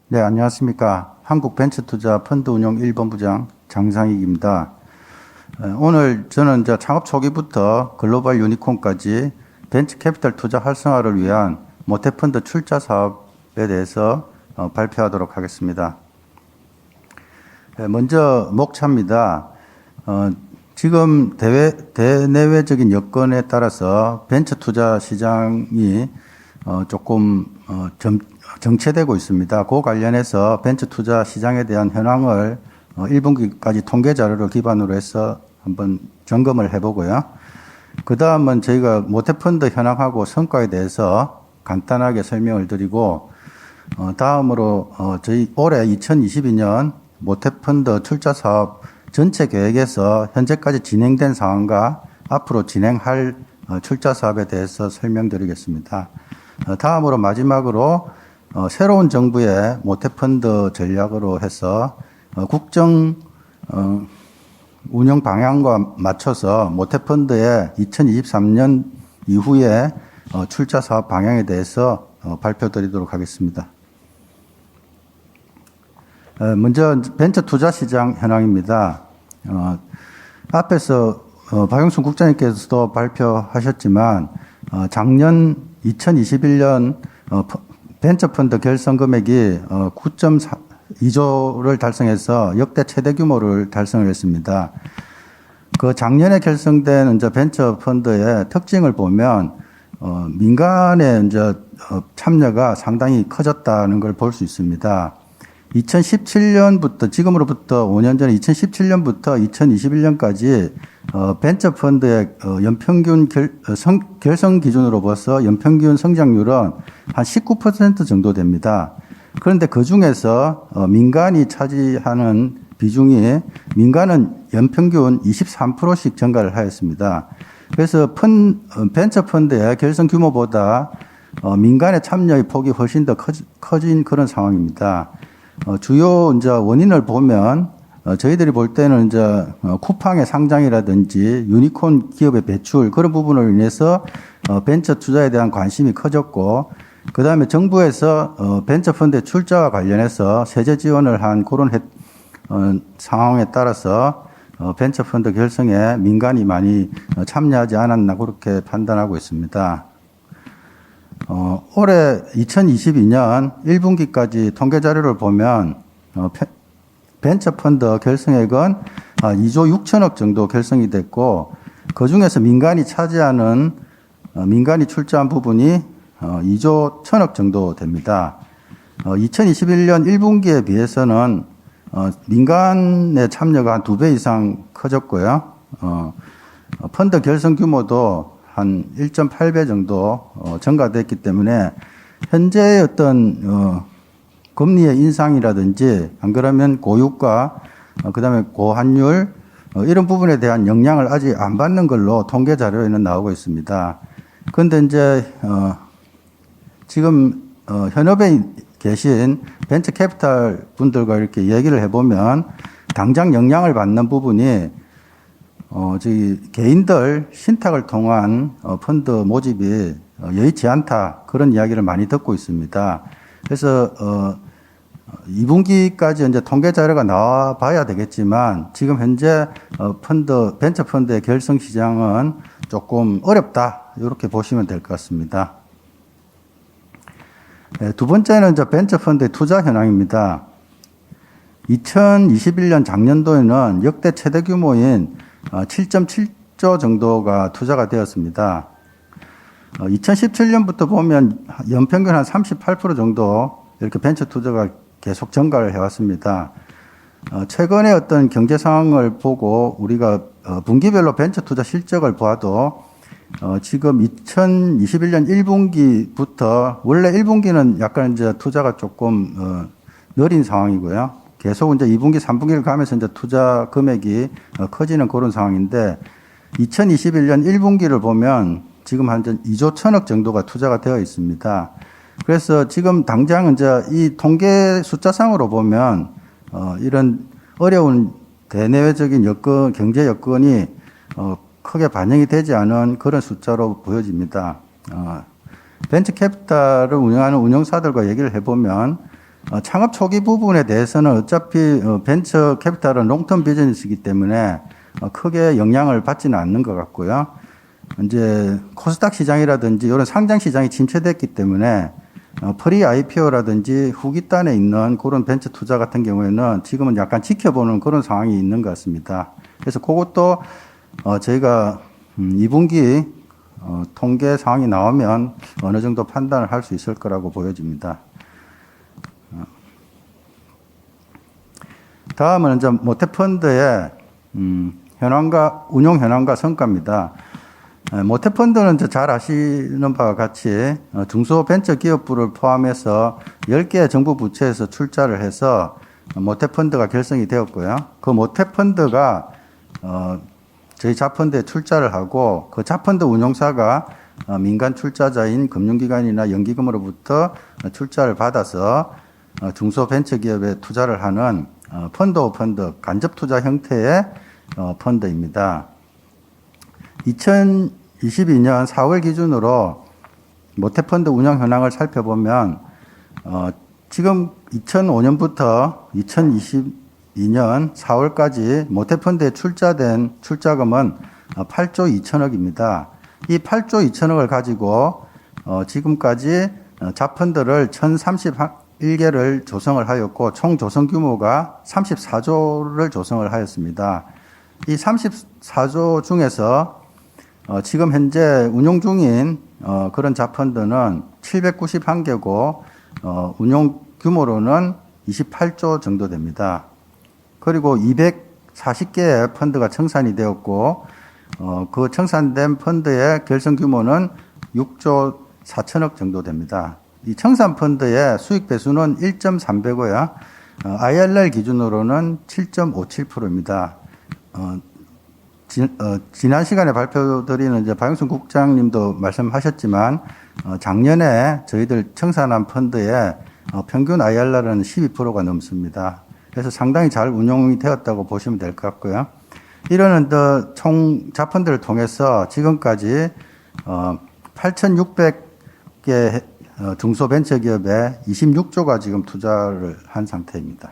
네, 안녕하십니까. 한국벤처투자 펀드운용 1본부장 장상익입니다. 오늘 저는 이제 창업 초기부터 글로벌 유니콘까지 벤처캐피탈 투자 활성화를 위한 모태펀드 출자 사업에 대해서 발표하도록 하겠습니다. 먼저 목차입니다. 지금 대내외적인 여건에 따라서 벤처투자 시장이 조금 정체되고 있습니다. 그 관련해서 벤처투자 시장에 대한 현황을 1분기까지 통계 자료를 기반으로 해서 한번 점검을 해보고요. 그 다음은 저희가 모태펀드 현황하고 성과에 대해서 간단하게 설명을 드리고, 다음으로 저희 올해 2022년 모태펀드 출자 사업 전체 계획에서 현재까지 진행된 상황과 앞으로 진행할 출자 사업에 대해서 설명드리겠습니다. 다음으로 마지막으로 새로운 정부의 모태펀드 전략으로 해서 국정 운영 방향과 맞춰서 모태펀드의 2023년 이후에 출자 사업 방향에 대해서 발표드리도록 하겠습니다. 먼저 벤처 투자 시장 현황입니다. 앞에서 박영순 국장님께서도 발표하셨지만 작년 2021년 벤처펀드 결성 금액이 9.2조를 달성해서 역대 최대 규모를 달성을 했습니다. 그 작년에 결성된 이제 벤처펀드의 특징을 보면 민간의 이제 참여가 상당히 커졌다는 걸 볼 수 있습니다. 2017년부터 지금으로부터 5년 전에 2017년부터 2021년까지 벤처펀드의 연평균 결성 기준으로 봐서 연평균 성장률은 한 19% 정도 됩니다. 그런데 그 중에서 민간이 차지하는 비중이 민간은 연평균 23%씩 증가를 하였습니다. 그래서 벤처펀드의 결성 규모보다 민간의 참여의 폭이 훨씬 더 커진 그런 상황입니다. 주요 이제 원인을 보면 저희들이 볼 때는 이제 쿠팡의 상장이라든지 유니콘 기업의 배출 그런 부분을 인해서 벤처 투자에 대한 관심이 커졌고, 그 다음에 정부에서 벤처 펀드의 출자와 관련해서 세제 지원을 한 그런 상황에 따라서 벤처 펀드 결성에 민간이 많이 참여하지 않았나 그렇게 판단하고 있습니다. 올해 2022년 1분기까지 통계 자료를 보면 벤처펀드 결성액은 2조 6천억 정도 결성이 됐고, 그 중에서 민간이 차지하는 민간이 출자한 부분이 2조 1천억 정도 됩니다. 2021년 1분기에 비해서는 민간의 참여가 한 2배 이상 커졌고요. 펀드 결성 규모도 한 1.8배 정도 증가됐기 때문에 현재의 어떤 금리의 인상이라든지 안 그러면 고유가 그다음에 고환율 이런 부분에 대한 영향을 아직 안 받는 걸로 통계 자료에는 나오고 있습니다. 그런데 이제 지금 현업에 계신 벤처 캐피탈 분들과 이렇게 얘기를 해보면 당장 영향을 받는 부분이 저희 개인들 신탁을 통한 펀드 모집이 여의치 않다 그런 이야기를 많이 듣고 있습니다. 그래서 2분기까지 이제 통계 자료가 나와 봐야 되겠지만 지금 현재 벤처 펀드의 결성 시장은 조금 어렵다 이렇게 보시면 될 것 같습니다. 두 번째는 이제 벤처 펀드의 투자 현황입니다. 2021년 작년도에는 역대 최대 규모인 7.7조 정도가 투자가 되었습니다. 2017년부터 보면 연평균 한 38% 정도 이렇게 벤처 투자가 계속 증가를 해왔습니다. 최근의 어떤 경제 상황을 보고 우리가 분기별로 벤처 투자 실적을 봐도 지금 2021년 1분기부터 원래 1분기는 약간 이제 투자가 조금 느린 상황이고요. 계속 이제 2분기, 3분기를 가면서 이제 투자 금액이 커지는 그런 상황인데 2021년 1분기를 보면 지금 한 2조 1천억 정도가 투자가 되어 있습니다. 그래서 지금 당장 이제 이 통계 숫자상으로 보면 이런 어려운 대내외적인 여건, 경제 여건이 크게 반영이 되지 않은 그런 숫자로 보여집니다. 벤처 캐피탈을 운영하는 운영사들과 얘기를 해보면 창업 초기 부분에 대해서는 어차피 벤처 캐피탈은 롱텀 비즈니스이기 때문에 크게 영향을 받지는 않는 것 같고요. 이제 코스닥 시장이라든지 이런 상장 시장이 침체됐기 때문에 프리 IPO라든지 후기단에 있는 그런 벤처 투자 같은 경우에는 지금은 약간 지켜보는 그런 상황이 있는 것 같습니다. 그래서 그것도 저희가 2분기 통계 상황이 나오면 어느 정도 판단을 할 수 있을 거라고 보여집니다. 다음은 이제 모태펀드의 운용 현황과 성과입니다. 모태펀드는 이제 잘 아시는 바와 같이 중소벤처기업부를 포함해서 10개의 정부 부처에서 출자를 해서 모태펀드가 결성이 되었고요. 그 모태펀드가 저희 자펀드에 출자를 하고 그 자펀드 운용사가 민간 출자자인 금융기관이나 연기금으로부터 출자를 받아서 중소벤처기업에 투자를 하는 펀드 오브 펀드, 간접투자 형태의 펀드입니다. 2022년 4월 기준으로 모태펀드 운영 현황을 살펴보면 지금 2005년부터 2022년 4월까지 모태펀드에 출자된 출자금은 8조 2천억입니다. 이 8조 2천억을 가지고 지금까지 자펀드를 1031개를 조성을 하였고 총 조성 규모가 34조를 조성을 하였습니다. 이 34조 중에서 지금 현재 운용 중인 그런 자펀드는 791개고 운용 규모로는 28조 정도 됩니다. 그리고 240개의 펀드가 청산이 되었고 그 청산된 펀드의 결성 규모는 6조 4천억 정도 됩니다. 이 청산 펀드의 수익 배수는 1.3배고요. IRR 기준으로는 7.57%입니다. 지난 시간에 발표드리는 이제 박영순 국장님도 말씀하셨지만 작년에 저희들 청산한 펀드의 평균 IRR은 12%가 넘습니다. 그래서 상당히 잘 운용이 되었다고 보시면 될 것 같고요. 이러는 총 자펀드를 통해서 지금까지 8,600개 중소벤처기업에 26조가 지금 투자를 한 상태입니다.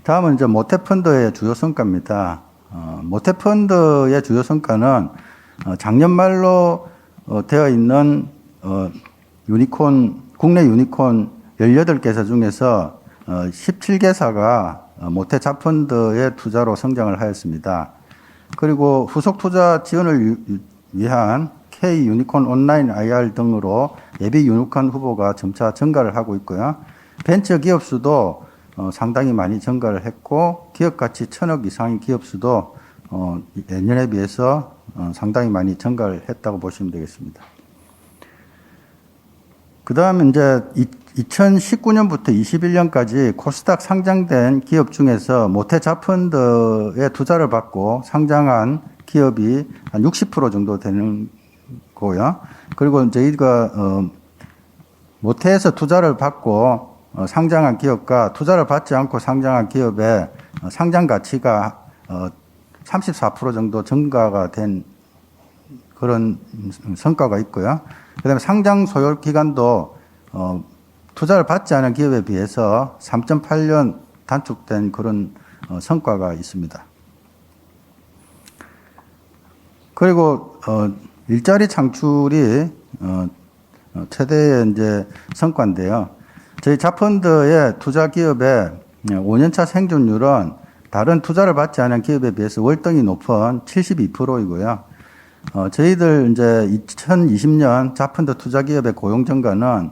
다음은 이제 모태펀드의 주요 성과입니다. 모태펀드의 주요 성과는 작년 말로 되어 있는 국내 유니콘 18개사 중에서 17개사가 모태 자펀드의 투자로 성장을 하였습니다. 그리고 후속 투자 지원을 위한 K 유니콘 온라인 IR 등으로 예비 유니콘 후보가 점차 증가를 하고 있고요. 벤처 기업 수도 상당히 많이 증가를 했고 기업 가치 1,000억 이상의 기업 수도 예년에 비해서 상당히 많이 증가를 했다고 보시면 되겠습니다. 그 다음 이제 2019년부터 21년까지 코스닥 상장된 기업 중에서 모태 자펀드에 투자를 받고 상장한 기업이 한 60% 정도 되는 거고요. 그리고 저희가 모태에서 투자를 받고 상장한 기업과 투자를 받지 않고 상장한 기업의 상장 가치가 34% 정도 증가가 된 그런 성과가 있고요. 그다음에 상장 소요 기간도 투자를 받지 않은 기업에 비해서 3.8년 단축된 그런 성과가 있습니다. 그리고 일자리 창출이 최대의 이제 성과인데요. 저희 자펀드의 투자 기업의 5년차 생존율은 다른 투자를 받지 않은 기업에 비해서 월등히 높은 72%이고요. 저희들 이제 2020년 자펀드 투자 기업의 고용 증가는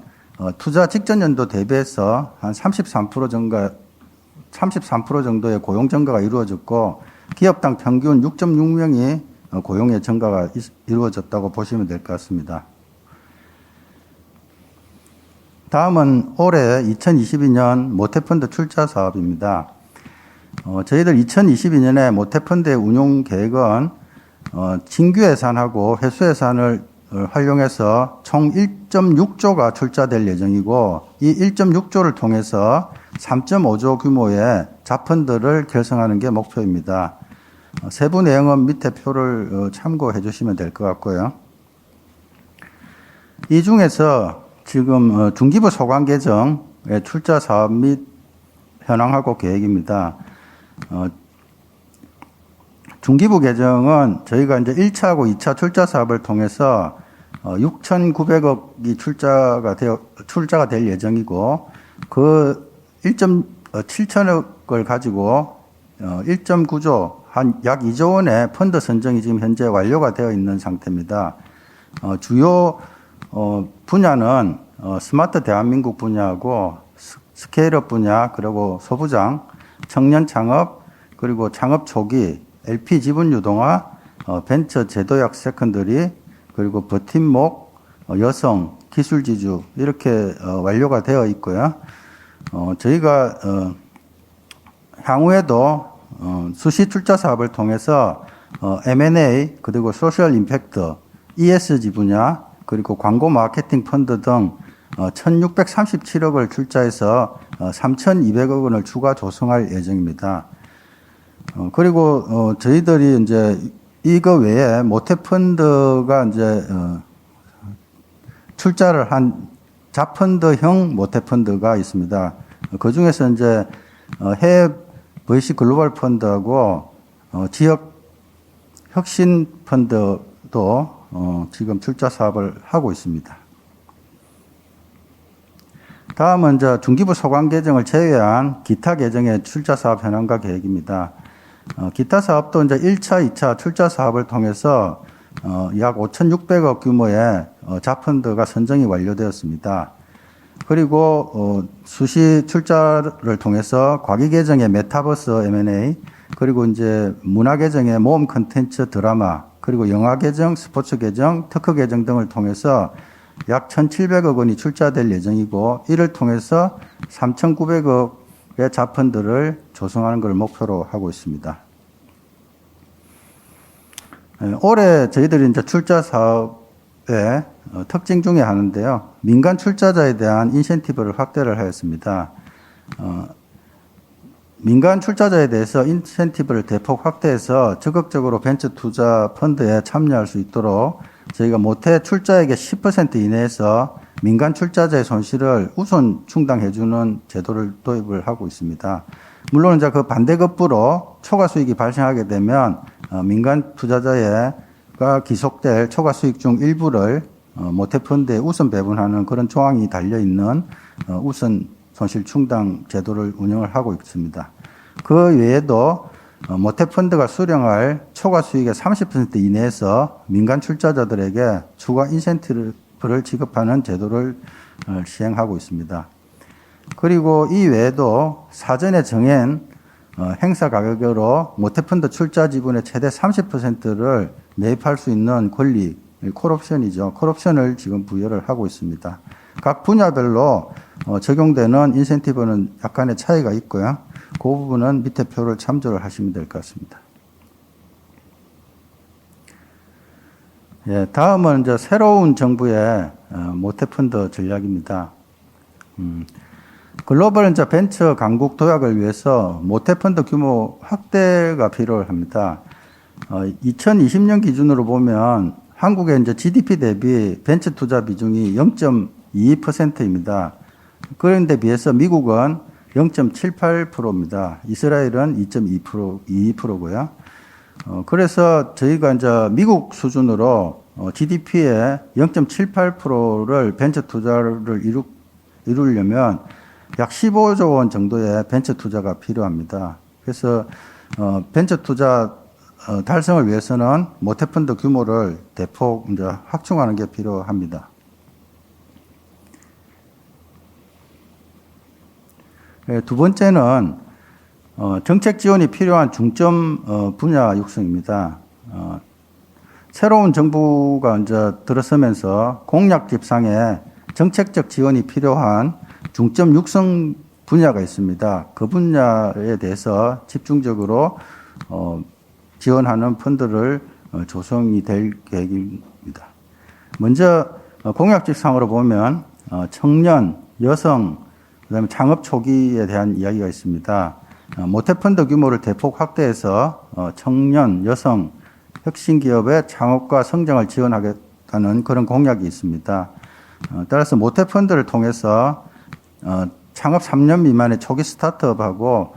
투자 직전 연도 대비해서 한 33% 정도의 고용 증가가 이루어졌고 기업당 평균 6.6명이 고용의 증가가 이루어졌다고 보시면 될 것 같습니다. 다음은 올해 2022년 모태펀드 출자 사업입니다. 저희들 2022년에 모태펀드의 운용 계획은 신규 예산하고 회수 예산을 활용해서 총 1.6조가 출자될 예정이고 이 1.6조를 통해서 3.5조 규모의 자펀드를 결성하는 게 목표입니다. 세부 내용은 밑에 표를 참고해 주시면 될 것 같고요. 이 중에서 지금 중기부 소관 계정의 출자 사업 및 현황하고 계획입니다. 중기부 계정은 저희가 이제 1차하고 2차 출자 사업을 통해서 6,900억이 출자가 될 예정이고, 그 1.7천억을 가지고 1.9조, 한 약 2조 원의 펀드 선정이 지금 현재 완료가 되어 있는 상태입니다. 주요 분야는 스마트 대한민국 분야하고 스케일업 분야, 그리고 소부장, 청년 창업, 그리고 창업 초기, LP 지분 유동화, 벤처 제도약 세컨더리, 그리고 버팀목, 여성, 기술지주 이렇게 완료가 되어 있고요. 저희가 향후에도 수시 출자 사업을 통해서 M&A, 그리고 소셜 임팩트, ESG 분야, 그리고 광고 마케팅 펀드 등 1,637억을 출자해서 3,200억 원을 추가 조성할 예정입니다. 그리고 저희들이 이제 이거 외에 모태펀드가 이제 출자를 한 자펀드형 모태펀드가 있습니다. 그 중에서 이제 해외 VC 글로벌 펀드하고 지역 혁신 펀드도 지금 출자 사업을 하고 있습니다. 다음은 이제 중기부 소관 계정을 제외한 기타 계정의 출자 사업 현황과 계획입니다. 기타 사업도 이제 1차, 2차 출자 사업을 통해서 약 5,600억 규모의 자펀드가 선정이 완료되었습니다. 그리고 수시 출자를 통해서 과기 계정의 메타버스 M&A, 그리고 이제 문화 계정의 모험 콘텐츠 드라마, 그리고 영화 계정, 스포츠 계정, 특허 계정 등을 통해서 약 1,700억 원이 출자될 예정이고, 이를 통해서 3,900억의 자펀드를 조성하는 것을 목표로 하고 있습니다. 올해 저희들이 이제 출자 사업의 특징 중에 하나인데요. 민간 출자자에 대한 인센티브를 확대를 하였습니다. 민간 출자자에 대해서 인센티브를 대폭 확대해서 적극적으로 벤처 투자 펀드에 참여할 수 있도록 저희가 모태 출자액의 10% 이내에서 민간 출자자의 손실을 우선 충당해주는 제도를 도입을 하고 있습니다. 물론 이제 그 반대급부로 초과 수익이 발생하게 되면 민간 투자자가 기속될 초과 수익 중 일부를 모태 펀드에 우선 배분하는 그런 조항이 달려 있는 우선 손실 충당 제도를 운영을 하고 있습니다. 그 외에도 모태 펀드가 수령할 초과 수익의 30% 이내에서 민간 출자자들에게 추가 인센티브를 지급하는 제도를 시행하고 있습니다. 그리고 이 외에도 사전에 정한 행사 가격으로 모태 펀드 출자 지분의 최대 30%를 매입할 수 있는 권리, 콜옵션이죠. 콜옵션을 지금 부여를 하고 있습니다. 각 분야별로 적용되는 인센티브는 약간의 차이가 있고요. 그 부분은 밑에 표를 참조를 하시면 될 것 같습니다. 예, 다음은 이제 새로운 정부의 모태펀드 전략입니다. 글로벌 이제 벤처 강국 도약을 위해서 모태펀드 규모 확대가 필요합니다. 2020년 기준으로 보면 한국의 이제 GDP 대비 벤처 투자 비중이 0.22%입니다. 그런데 비해서 미국은 0.78%입니다. 이스라엘은 2.2%고요. 그래서 저희가 이제 미국 수준으로 GDP의 0.78%를 벤처 투자를 이루려면 약 15조 원 정도의 벤처 투자가 필요합니다. 그래서 벤처 투자 달성을 위해서는 모태펀드 규모를 대폭 이제 확충하는 게 필요합니다. 두 번째는 정책 지원이 필요한 중점 분야 육성입니다. 새로운 정부가 이제 들어서면서 공약 집상에 정책적 지원이 필요한 중점 육성 분야가 있습니다. 그 분야에 대해서 집중적으로 지원하는 펀드를 조성이 될 계획입니다. 먼저 공약 집상으로 보면 청년, 여성, 그다음에 창업 초기에 대한 이야기가 있습니다. 모태펀드 규모를 대폭 확대해서 청년, 여성, 혁신 기업의 창업과 성장을 지원하겠다는 그런 공약이 있습니다. 따라서 모태 펀드를 통해서 창업 3년 미만의 초기 스타트업하고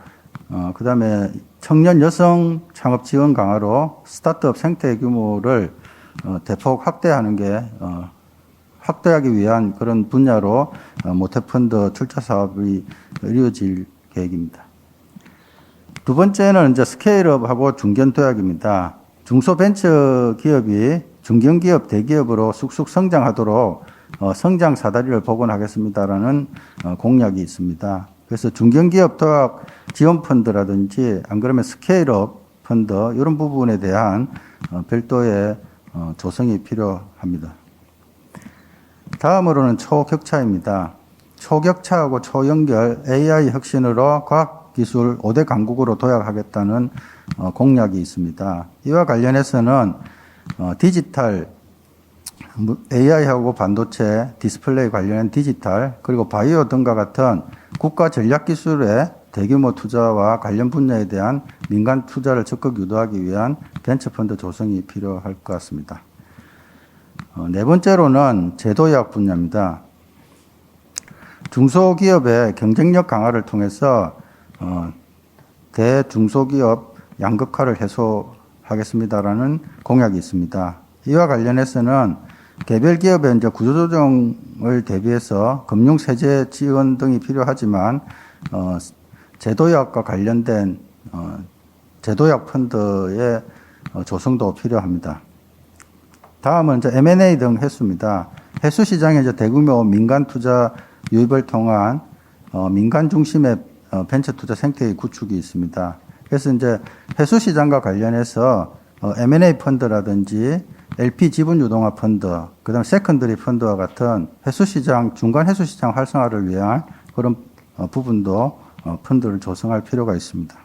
그다음에 청년 여성 창업 지원 강화로 스타트업 생태 규모를 대폭 확대하는 게 확대하기 위한 그런 분야로 모태 펀드 출자 사업이 이루어질 계획입니다. 두 번째는 이제 스케일업하고 중견 도약입니다. 중소벤처 기업이 중견기업, 대기업으로 쑥쑥 성장하도록 성장 사다리를 복원하겠습니다라는 공약이 있습니다. 그래서 중견기업 도약 지원 펀드라든지 안 그러면 스케일업 펀드 이런 부분에 대한 별도의 조성이 필요합니다. 다음으로는 초격차입니다. 초격차하고 초연결 AI 혁신으로 과학기술 5대 강국으로 도약하겠다는 공약이 있습니다. 이와 관련해서는 디지털, AI하고 반도체, 디스플레이 관련한 디지털, 그리고 바이오 등과 같은 국가 전략 기술의 대규모 투자와 관련 분야에 대한 민간 투자를 적극 유도하기 위한 벤처펀드 조성이 필요할 것 같습니다. 네 번째로는 제도약 분야입니다. 중소기업의 경쟁력 강화를 통해서 대중소기업 양극화를 해소하겠습니다라는 공약이 있습니다. 이와 관련해서는 개별 기업의 이제 구조조정을 대비해서 금융세제 지원 등이 필요하지만 제도약과 관련된 제도약 펀드의 조성도 필요합니다. 다음은 이제 M&A 등 해수입니다. 해수 시장에 이제 대규모 민간 투자 유입을 통한 민간 중심의 벤처 투자 생태계 구축이 있습니다. 그래서 이제 해수 시장과 관련해서 M&A 펀드라든지 LP 지분 유동화 펀드, 그다음 세컨더리 펀드와 같은 해수 시장 중간 해수 시장 활성화를 위한 그런 부분도 펀드를 조성할 필요가 있습니다.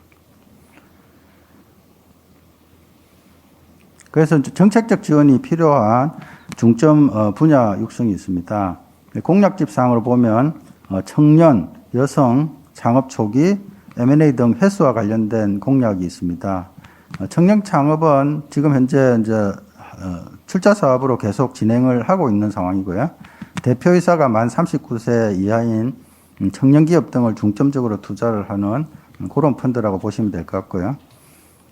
그래서 정책적 지원이 필요한 중점 분야 육성이 있습니다. 공약집상으로 보면 청년, 여성, 창업 초기, M&A 등 해수와 관련된 공약이 있습니다. 청년 창업은 지금 현재 이제 출자 사업으로 계속 진행을 하고 있는 상황이고요. 대표이사가 만 39세 이하인 청년 기업 등을 중점적으로 투자를 하는 그런 펀드라고 보시면 될 것 같고요.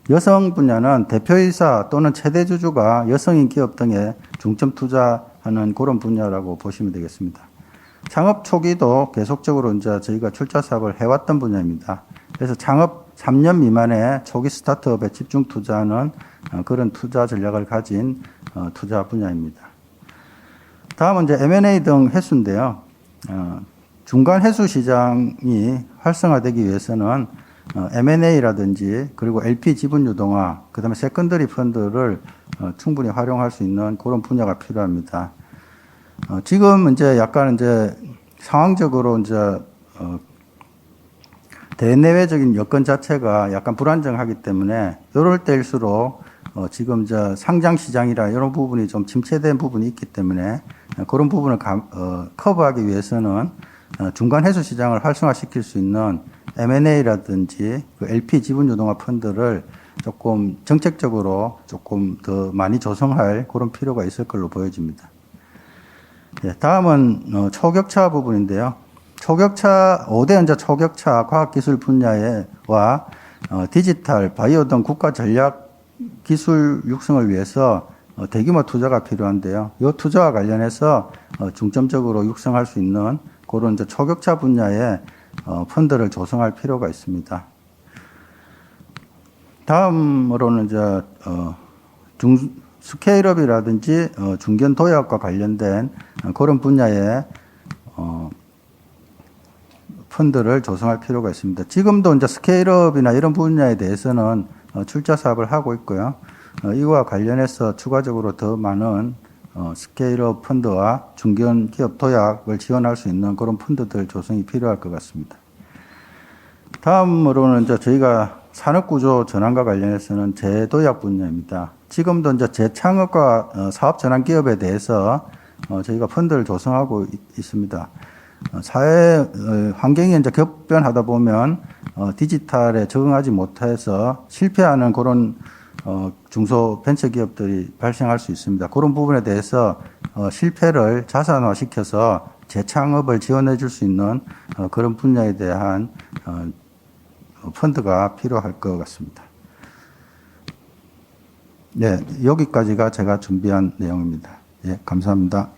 여성 분야는 대표이사 또는 최대 주주가 여성인 기업 등에 중점 투자하는 그런 분야라고 보시면 되겠습니다. 창업 초기도 계속적으로 이제 저희가 출자 사업을 해왔던 분야입니다. 그래서 창업 3년 미만의 초기 스타트업에 집중 투자하는 그런 투자 전략을 가진 투자 분야입니다. 다음은 이제 M&A 등 해수인데요. 중간 해수 시장이 활성화되기 위해서는 M&A라든지 그리고 LP 지분 유동화, 그다음에 세컨더리 펀드를 충분히 활용할 수 있는 그런 분야가 필요합니다. 지금 이제 약간 이제 상황적으로 이제 대내외적인 여건 자체가 약간 불안정하기 때문에 이럴 때일수록 지금 저 상장 시장이라 이런 부분이 좀 침체된 부분이 있기 때문에 그런 부분을 커버하기 위해서는 중간 해수 시장을 활성화시킬 수 있는 M&A라든지 그 LP 지분 유동화 펀드를 조금 정책적으로 조금 더 많이 조성할 그런 필요가 있을 걸로 보여집니다. 네, 다음은 초격차 부분인데요. 초격차 5대 현재 초격차 과학기술 분야와 디지털, 바이오 등 국가 전략 기술 육성을 위해서 대규모 투자가 필요한데요. 이 투자와 관련해서 중점적으로 육성할 수 있는 그런 이제 초격차 분야의 펀드를 조성할 필요가 있습니다. 다음으로는 이제 스케일업이라든지 중견 도약과 관련된 그런 분야의 펀드를 조성할 필요가 있습니다. 지금도 이제 스케일업이나 이런 분야에 대해서는 출자 사업을 하고 있고요. 이와 관련해서 추가적으로 더 많은 스케일업 펀드와 중견 기업 도약을 지원할 수 있는 그런 펀드들 조성이 필요할 것 같습니다. 다음으로는 이제 저희가 산업구조 전환과 관련해서는 재도약 분야입니다. 지금도 이제 재창업과 사업 전환 기업에 대해서 저희가 펀드를 조성하고 있습니다. 사회 환경이 이제 격변하다 보면 디지털에 적응하지 못해서 실패하는 그런 중소 벤처 기업들이 발생할 수 있습니다. 그런 부분에 대해서 실패를 자산화시켜서 재창업을 지원해 줄 수 있는 그런 분야에 대한 펀드가 필요할 것 같습니다. 네, 여기까지가 제가 준비한 내용입니다. 예, 감사합니다.